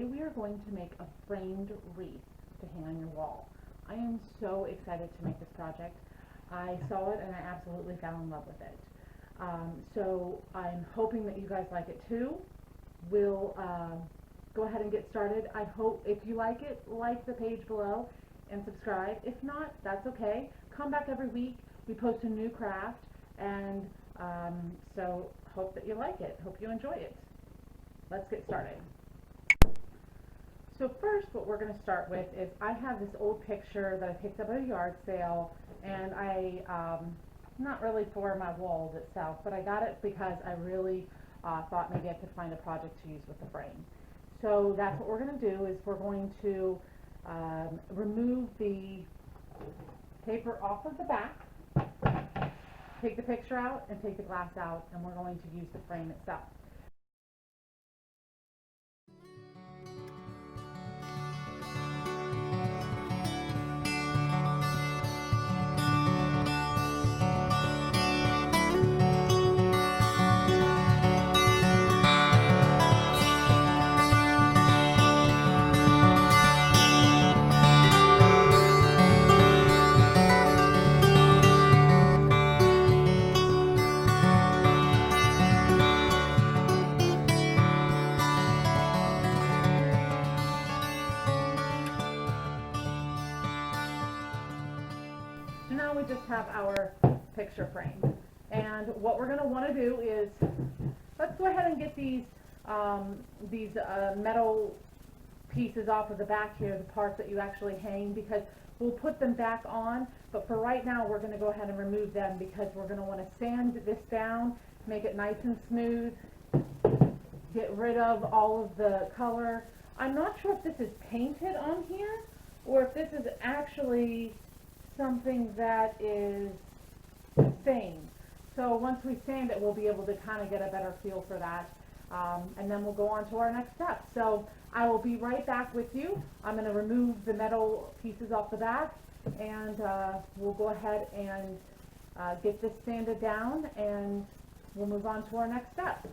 today we are going to make a framed wreath to hang on your wall. I am so excited to make this project. I saw it and I absolutely fell in love with it. So I'm hoping that you guys like it too. We'll go ahead and get started. I hope if you like it, like the page below and subscribe. If not, that's okay. Come back every week. We post a new craft, and so hope that you like it. Hope you enjoy it. Let's get started. So first, what we're going to start with is I have this old picture that I picked up at a yard sale, and not really for my walls itself, but I got it because I really thought maybe I could find a project to use with the frame. So that's what we're going to do, is we're going to remove the paper off of the back, take the picture out, and take the glass out, and we're going to use the frame itself. So now we just have our picture frame, and what we're going to want to do is, let's go ahead and get these metal pieces off of the back here, the parts that you actually hang, because we'll put them back on, but for right now we're going to go ahead and remove them because we're going to want to sand this down, make it nice and smooth, get rid of all of the color. I'm not sure if this is painted on here or if this is actually something that is stained. So once we sand it, we'll be able to kind of get a better feel for that, and then we'll go on to our next step. So I will be right back with you. I'm going to remove the metal pieces off the back, and we'll go ahead and get this sanded down, and we'll move on to our next step.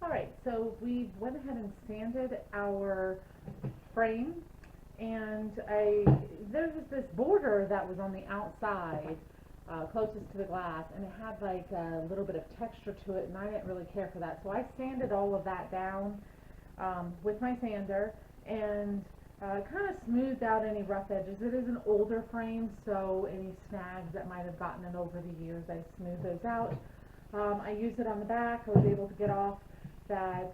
Alright, so we went ahead and sanded our frame, and there was this border that was on the outside closest to the glass, and it had like a little bit of texture to it, and I didn't really care for that, so I sanded all of that down with my sander, and kind of smoothed out any rough edges. It is an older frame, so any snags that might have gotten in over the years, I smoothed those out. I used it on the back. I was able to get off that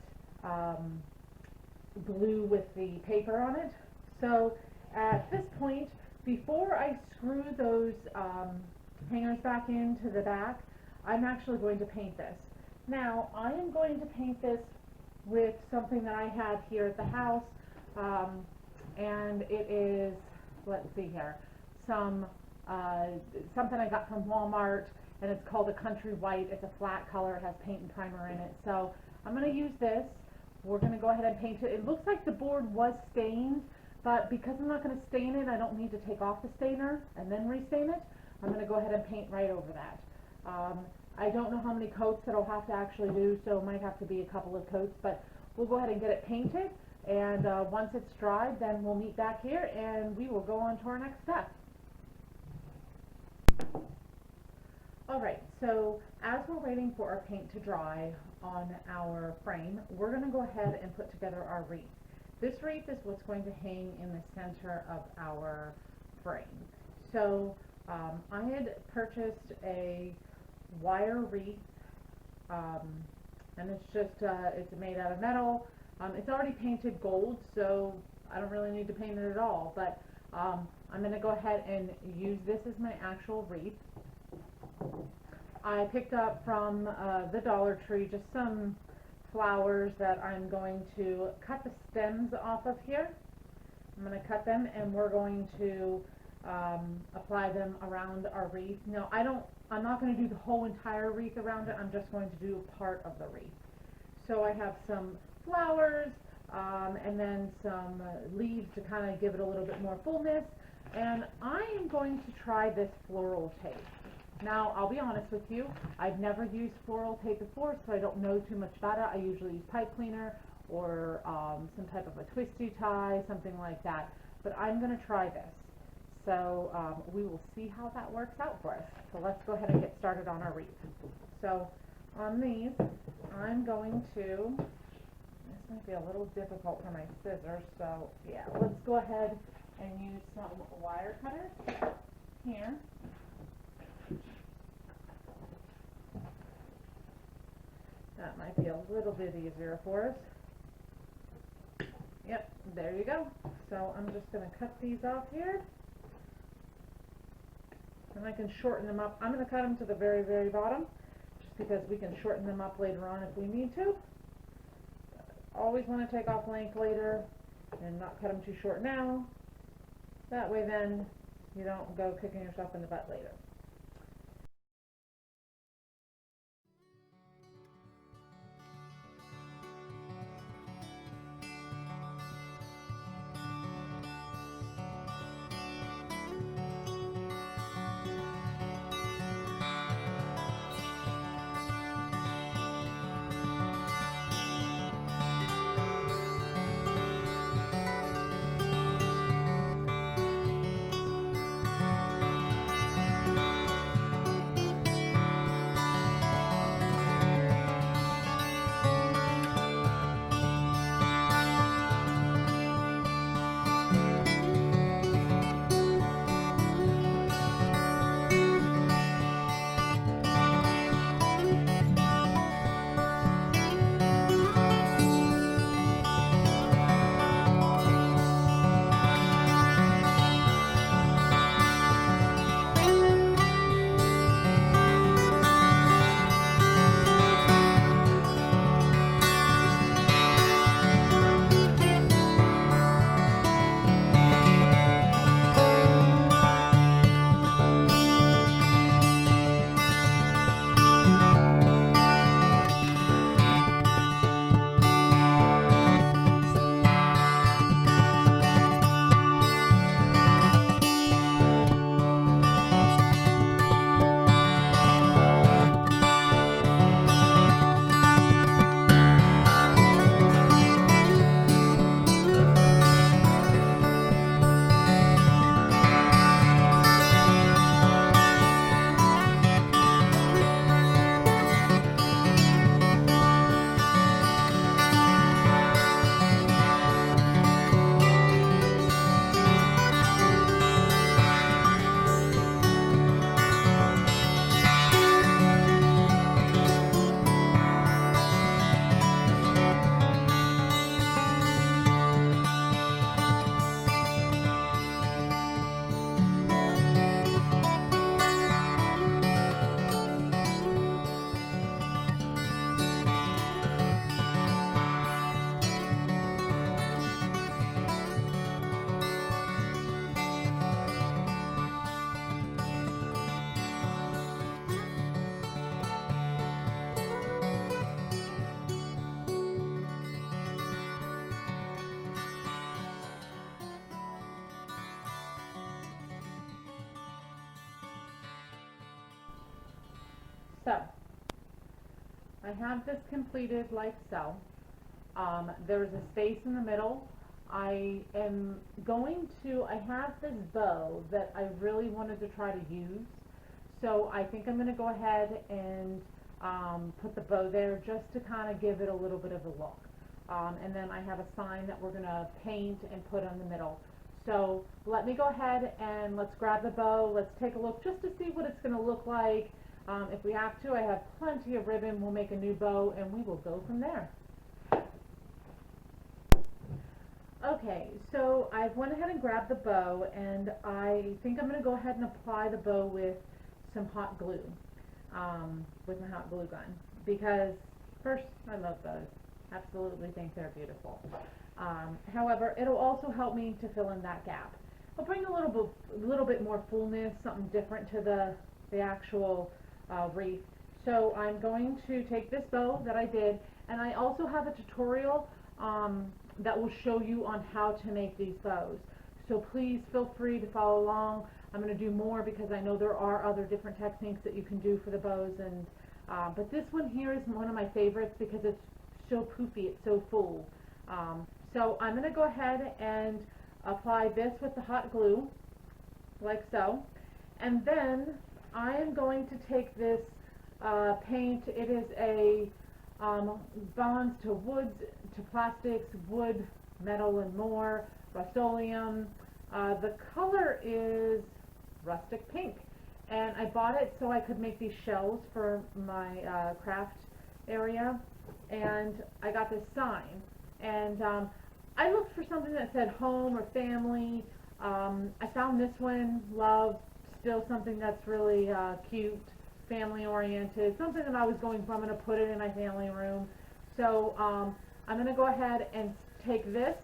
glue with the paper on it. So at this point, before I screw those hangers back into the back, I'm actually going to paint this. Now, I am going to paint this with something that I have here at the house, and it is, let's see here, something I got from Walmart, and it's called a Country White. It's a flat color. It has paint and primer in it. So I'm going to use this. We're going to go ahead and paint it. It looks like the board was stained, but because I'm not going to stain it, I don't need to take off the stainer and then restain it. I'm going to go ahead and paint right over that. I don't know how many coats that I'll have to actually do, so it might have to be a couple of coats, but we'll go ahead and get it painted, and once it's dried, then we'll meet back here and we will go on to our next step. Alright, so as we're waiting for our paint to dry on our frame, we're going to go ahead and put together our wreath. This wreath is what's going to hang in the center of our frame. So I had purchased a wire wreath, and it's just it's made out of metal. It's already painted gold, so I don't really need to paint it at all, but I'm going to go ahead and use this as my actual wreath. I picked up from the Dollar Tree just some flowers that I'm going to cut the stems off of here. I'm going to cut them, and we're going to apply them around our wreath. No, I'm not going to do the whole entire wreath around it. I'm just going to do part of the wreath. So I have some flowers, and then some leaves to kind of give it a little bit more fullness, and I am going to try this floral tape. Now, I'll be honest with you, I've never used floral tape before, so I don't know too much about it. I usually use pipe cleaner or some type of a twisty tie, something like that. But I'm going to try this. So we will see how that works out for us. So let's go ahead and get started on our wreath. So on these, I'm going to, this might be a little difficult for my scissors, so yeah, let's go ahead and use some wire cutters here. That might be a little bit easier for us. Yep, there you go. So I'm just going to cut these off here. And I can shorten them up. I'm going to cut them to the very, very bottom, just because we can shorten them up later on if we need to. Always want to take off length later and not cut them too short now. That way then you don't go kicking yourself in the butt later. So, I have this completed like so. There's a space in the middle. I have this bow that I really wanted to try to use. So I think I'm going to go ahead and put the bow there just to kind of give it a little bit of a look. And then I have a sign that we're going to paint and put in the middle. So let me go ahead and let's grab the bow. Let's take a look just to see what it's going to look like. If we have to, I have plenty of ribbon. We'll make a new bow and we will go from there. Okay, so I went ahead and grabbed the bow, and I think I'm going to go ahead and apply the bow with some hot glue, with my hot glue gun, because first, I love bows. Absolutely think they're beautiful. However, it'll also help me to fill in that gap. I'll bring a little bit more fullness, something different to the actual wreath. So I'm going to take this bow that I did, and I also have a tutorial that will show you on how to make these bows. So please feel free to follow along. I'm going to do more because I know there are other different techniques that you can do for the bows, and but this one here is one of my favorites because it's so poofy, it's so full. So I'm going to go ahead and apply this with the hot glue, like so, and then I am going to take this paint. It is a bonds to woods, to plastics, wood, metal, and more, Rust-Oleum. The color is rustic pink, and I bought it so I could make these shells for my craft area, and I got this sign, and I looked for something that said home or family. I found this one, love, still something that's really cute, family oriented, something that I was going for. I'm going to put it in my family room. So I'm going to go ahead and take this,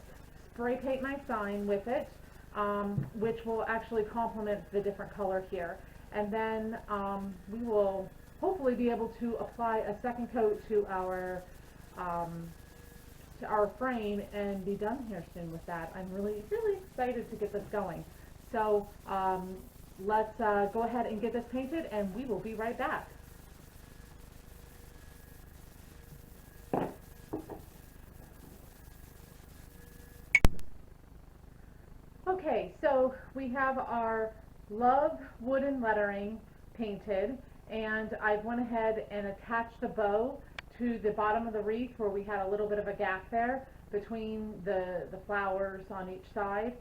spray paint my sign with it, which will actually complement the different color here. And then we will hopefully be able to apply a second coat to our frame and be done here soon with that. I'm really excited to get this going. So let's go ahead and get this painted, and we will be right back. Okay, so we have our love wooden lettering painted, and I went ahead and attached the bow to the bottom of the wreath where we had a little bit of a gap there between the flowers on each side.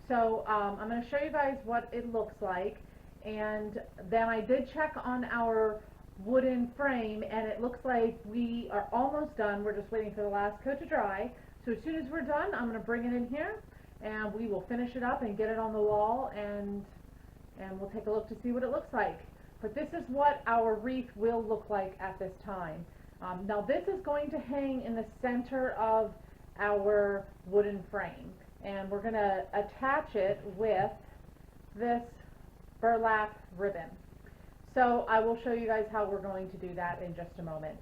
So I'm going to show you guys what it looks like, and then I did check on our wooden frame, and it looks like we are almost done. We're just waiting for the last coat to dry. So as soon as we're done, I'm going to bring it in here, and we will finish it up and get it on the wall, and we'll take a look to see what it looks like. But this is what our wreath will look like at this time. Now this is going to hang in the center of our wooden frame, and we're going to attach it with this burlap ribbon. So I will show you guys how we're going to do that in just a moment.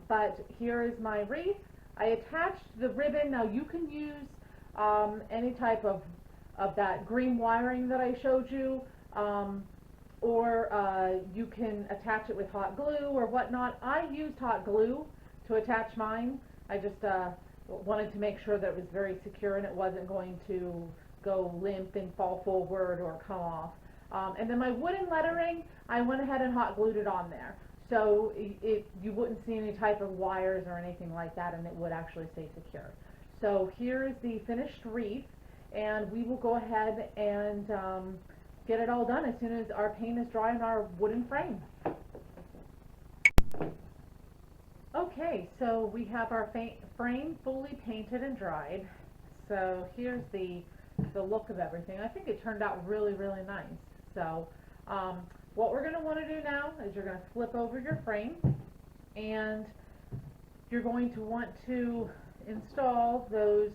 But here is my wreath. I attached the ribbon. Now you can use any type of that green wiring that I showed you, or you can attach it with hot glue or whatnot. I used hot glue to attach mine. I just wanted to make sure that it was very secure and it wasn't going to go limp and fall forward or come off. And then my wooden lettering, I went ahead and hot glued it on there. So you wouldn't see any type of wires or anything like that, and it would actually stay secure. So here is the finished wreath, and we will go ahead and get it all done as soon as our paint is dry on our wooden frame. Okay, so we have our frame fully painted and dried. So here's the look of everything. I think it turned out really nice. So what we're going to want to do now is you're going to flip over your frame, and you're going to want to install those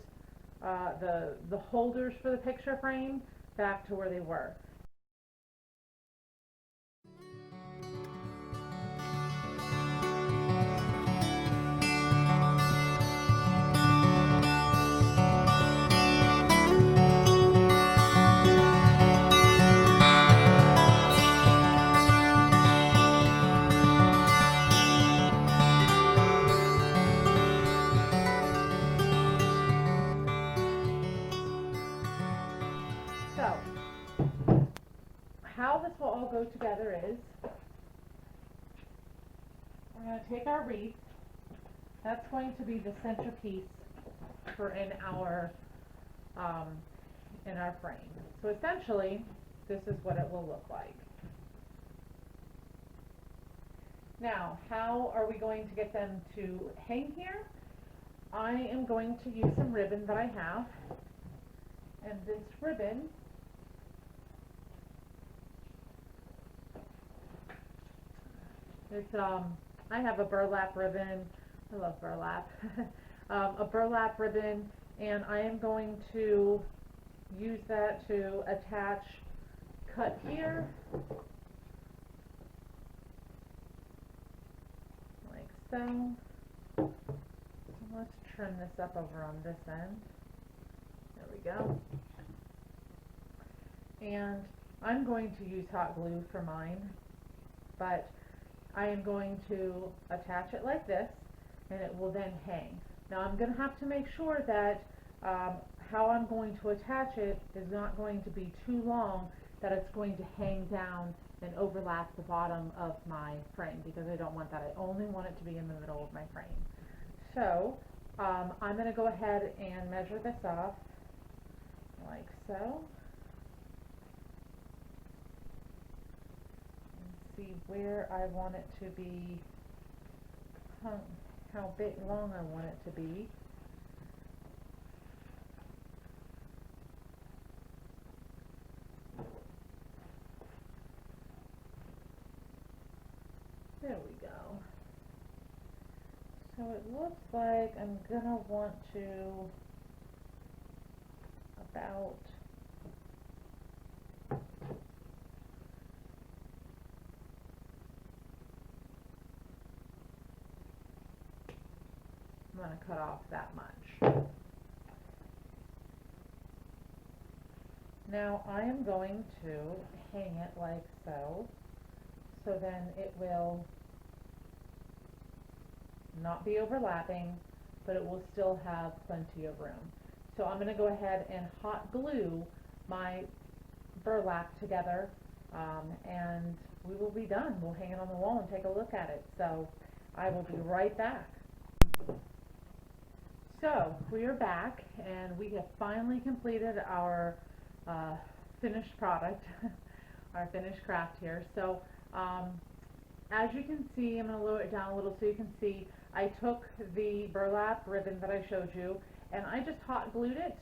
the holders for the picture frame back to where they were. So, how this will all go together is, we're going to take our wreath. That's going to be the centerpiece for in our frame. So essentially, this is what it will look like. Now, how are we going to get them to hang here? I am going to use some ribbon that I have, and this ribbon it's I have a burlap ribbon. I love burlap. A burlap ribbon, and I am going to use that to attach, cut here, like so. Let's trim this up over on this end. There we go. And I'm going to use hot glue for mine, but I am going to attach it like this, and it will then hang. Now I'm going to have to make sure that how I'm going to attach it is not going to be too long that it's going to hang down and overlap the bottom of my frame, because I don't want that. I only want it to be in the middle of my frame. So I'm going to go ahead and measure this off like so. See where I want it to be, how big, long I want it to be. There we go. So it looks like I'm gonna want to about I'm going to cut off that much. Now I am going to hang it like so, so then it will not be overlapping, but it will still have plenty of room. So I'm going to go ahead and hot glue my burlap together, and we will be done. We'll hang it on the wall and take a look at it. So I will be right back. So we are back, and we have finally completed our finished product, our finished craft here. So as you can see, I'm going to lower it down a little so you can see, I took the burlap ribbon that I showed you, and I just hot glued it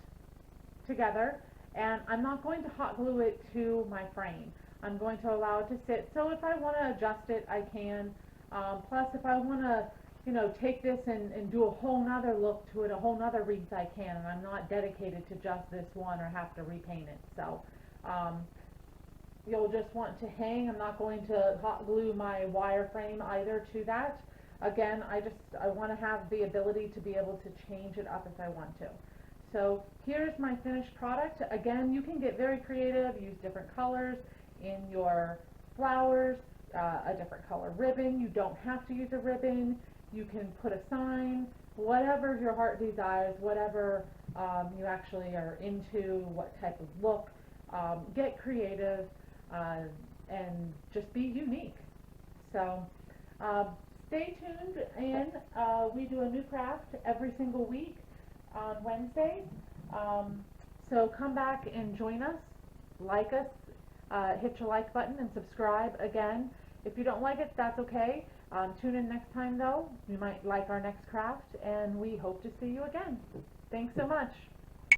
together, and I'm not going to hot glue it to my frame. I'm going to allow it to sit, so if I want to adjust it, I can. Plus, if I want to, you know, take this and do a whole nother look to it, a whole nother wreath, I can, and I'm not dedicated to just this one or have to repaint it. So you'll just want to hang. I'm not going to hot glue my wire frame either to that. Again, I want to have the ability to be able to change it up if I want to. So here's my finished product. Again, you can get very creative, use different colors in your flowers, a different color ribbon. You don't have to use a ribbon. You can put a sign, whatever your heart desires, whatever you actually are into, what type of look. Get creative and just be unique. So stay tuned, and we do a new craft every single week on Wednesdays. So come back and join us, like us, hit your like button and subscribe again. If you don't like it, that's okay. Tune in next time though. You might like our next craft, and we hope to see you again. Thanks so much.